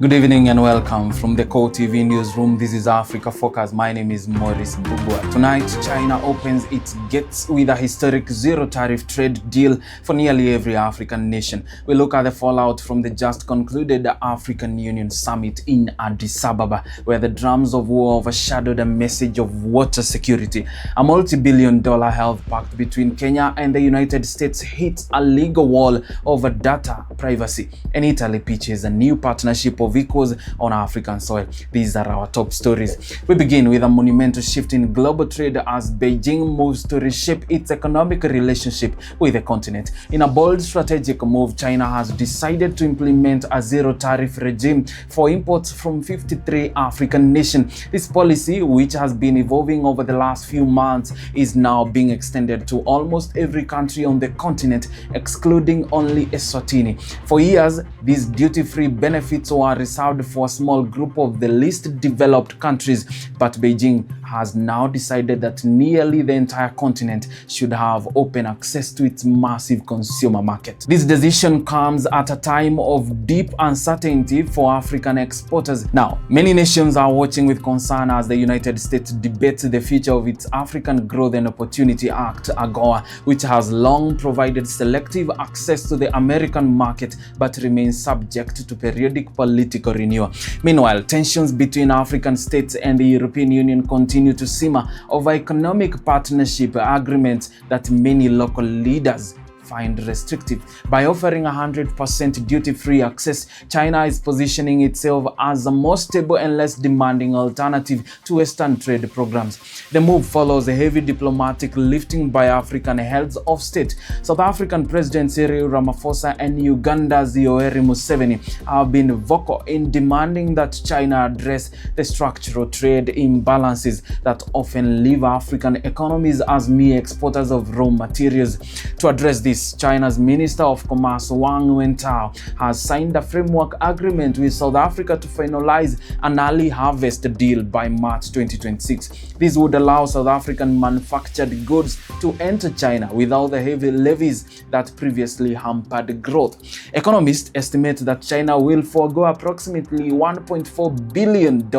Good evening and welcome from the KOW TV newsroom. This is Africa Focus. My name is Maurice Mbugua. Tonight, China opens its gates with a historic zero-tariff trade deal for nearly every African nation. We look at the fallout from the just concluded African Union Summit in Addis Ababa, where the drums of war overshadowed a message of water security. A multi-billion-dollar health pact between Kenya and the United States hits a legal wall over data privacy, and Italy pitches a new partnership of equals on African soil. These are our top stories. We begin with a monumental shift in global trade as Beijing moves to reshape its economic relationship with the continent. In a bold strategic move, China has decided to implement a zero-tariff regime for imports from 53 African nations. This policy, which has been evolving over the last few months, is now being extended to almost every country on the continent, excluding only Eswatini. For years, these duty-free benefits were reserved for a small group of the least developed countries, but Beijing has now decided that nearly the entire continent should have open access to its massive consumer market. This decision comes at a time of deep uncertainty for African exporters. Now, many nations are watching with concern as the United States debates the future of its African Growth and Opportunity Act, AGOA, which has long provided selective access to the American market but remains subject to periodic political renewal. Meanwhile, tensions between African states and the European Union continue to simmer over economic partnership agreements that many local leaders find restrictive. By offering 100% duty-free access, China is positioning itself as a more stable and less demanding alternative to Western trade programs. The move follows a heavy diplomatic lifting by African heads of state. South African President Cyril Ramaphosa and Uganda's Yoweri Museveni have been vocal in demanding that China address the structural trade imbalances that often leave African economies as mere exporters of raw materials. To address this, China's Minister of Commerce Wang Wentao has signed a framework agreement with South Africa to finalize an early harvest deal by March 2026. This would allow South African manufactured goods to enter China without the heavy levies that previously hampered growth. Economists estimate that China will forego approximately $1.4 billion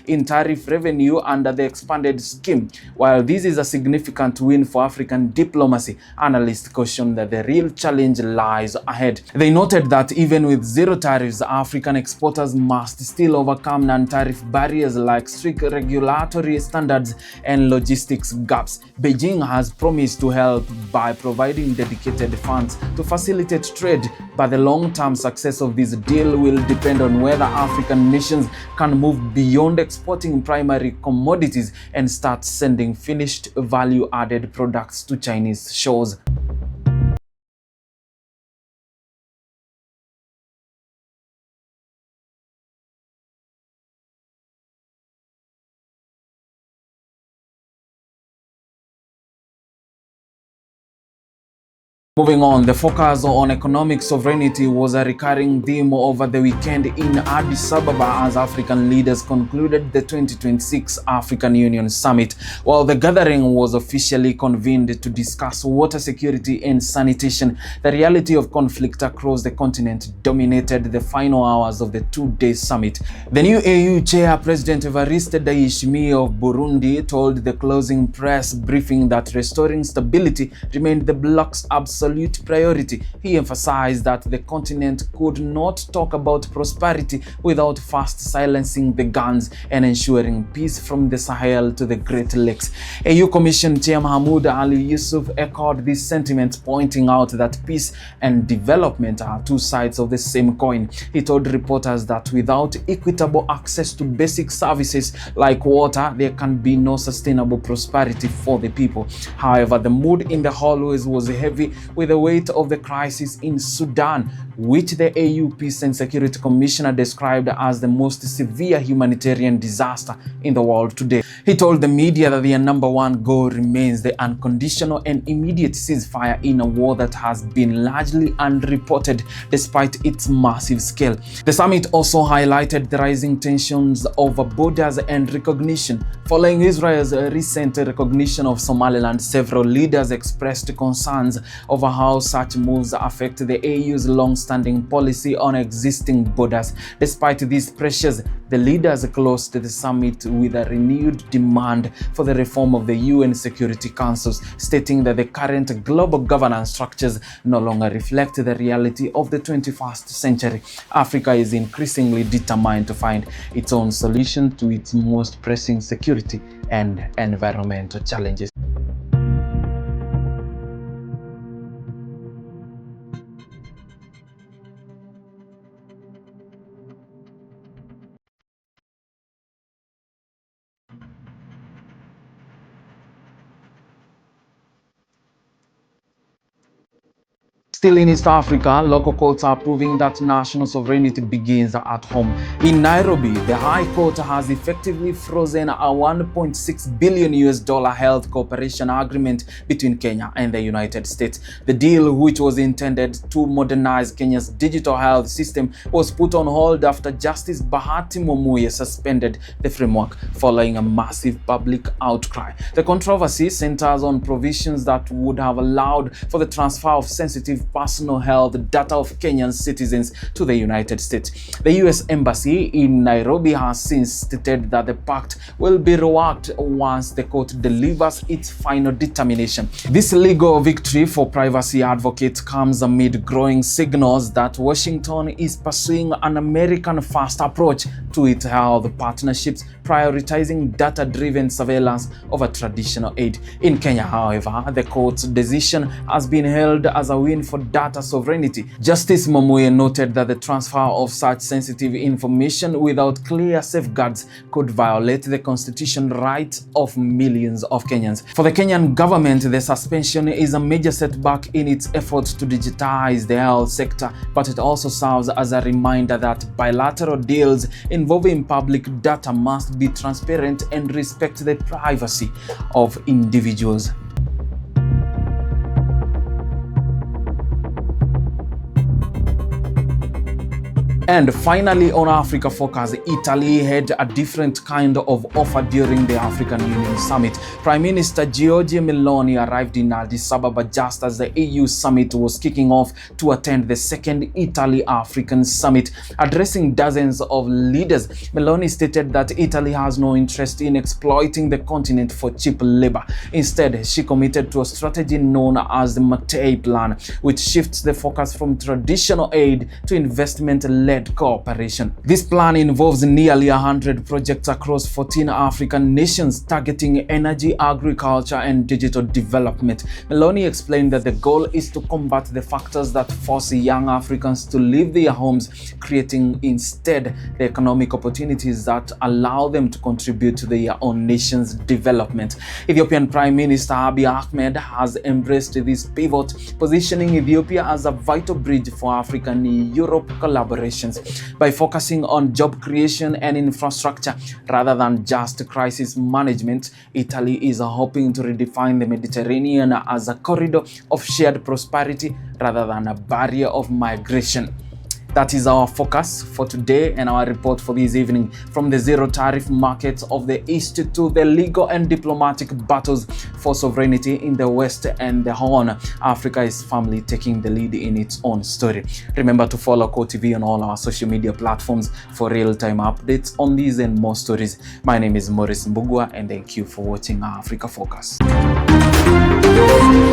in tariff revenue under the expanded scheme. While this is a significant win for African diplomacy, analysts caution that the real challenge lies ahead. They noted that even with zero tariffs, African exporters must still overcome non-tariff barriers like strict regulatory standards and logistics gaps. Beijing has promised to help by providing dedicated funds to facilitate trade, but the long-term success of this deal will depend on whether African nations can move beyond exporting primary commodities and start sending finished value-added products to Chinese shores. Moving on, the focus on economic sovereignty was a recurring theme over the weekend in Addis Ababa as African leaders concluded the 2026 African Union Summit. While the gathering was officially convened to discuss water security and sanitation, the reality of conflict across the continent dominated the final hours of the two-day summit. The new AU chair, President Evariste Ndayishimiye of Burundi, told the closing press briefing that restoring stability remained the bloc's absolute priority. He emphasized that the continent could not talk about prosperity without first silencing the guns and ensuring peace from the Sahel to the Great Lakes. AU Commission Chair Mahmoud Ali Yusuf echoed this sentiment, pointing out that peace and development are two sides of the same coin. He told reporters that without equitable access to basic services like water, there can be no sustainable prosperity for the people. However, the mood in the hallways was heavy with the weight of the crisis in Sudan, which the AU Peace and Security Commissioner described as the most severe humanitarian disaster in the world today. He told the media that their number one goal remains the unconditional and immediate ceasefire in a war that has been largely unreported despite its massive scale. The summit also highlighted the rising tensions over borders and recognition. Following Israel's recent recognition of Somaliland, several leaders expressed concerns over how such moves affect the AU's long-standing policy on existing borders. Despite these pressures, the leaders closed the summit with a renewed demand for the reform of the UN Security Council, stating that the current global governance structures no longer reflect the reality of the 21st century. Africa is increasingly determined to find its own solution to its most pressing security and environmental challenges. Still in East Africa, local courts are proving that national sovereignty begins at home. In Nairobi, the High Court has effectively frozen a $1.6 billion health cooperation agreement between Kenya and the United States. The deal, which was intended to modernize Kenya's digital health system, was put on hold after Justice Bahati Mwamuye suspended the framework following a massive public outcry. The controversy centers on provisions that would have allowed for the transfer of sensitive personal health data of Kenyan citizens to the United States. The US Embassy in Nairobi has since stated that the pact will be reworked once the court delivers its final determination. This legal victory for privacy advocates comes amid growing signals that Washington is pursuing an American-first approach to its health partnerships, prioritizing data-driven surveillance over traditional aid. In Kenya, however, the court's decision has been hailed as a win for data sovereignty. Justice Mwamuye noted that the transfer of such sensitive information without clear safeguards could violate the constitutional rights of millions of Kenyans. For the Kenyan government, the suspension is a major setback in its efforts to digitize the health sector, but it also serves as a reminder that bilateral deals involving public data must be transparent and respect the privacy of individuals. And finally, on Africa Focus, Italy had a different kind of offer during the African Union Summit. Prime Minister Giorgia Meloni arrived in Addis Ababa just as the EU Summit was kicking off to attend the second Italy-African Summit. Addressing dozens of leaders, Meloni stated that Italy has no interest in exploiting the continent for cheap labor. Instead, she committed to a strategy known as the Mattei Plan, which shifts the focus from traditional aid to investment-led cooperation. This plan involves nearly 100 projects across 14 African nations targeting energy, agriculture, and digital development. Meloni explained that the goal is to combat the factors that force young Africans to leave their homes, creating instead the economic opportunities that allow them to contribute to their own nation's development. Ethiopian Prime Minister Abiy Ahmed has embraced this pivot, positioning Ethiopia as a vital bridge for African-Europe collaboration. By focusing on job creation and infrastructure rather than just crisis management, Italy is hoping to redefine the Mediterranean as a corridor of shared prosperity rather than a barrier of migration. That is our focus for today and our report for this evening. From the zero tariff markets of the East to the legal and diplomatic battles for sovereignty in the West and the Horn, Africa is firmly taking the lead in its own story. Remember to follow KOW TV on all our social media platforms for real-time updates on these and more stories. My name is Morris Mbugua and thank you for watching Africa Focus.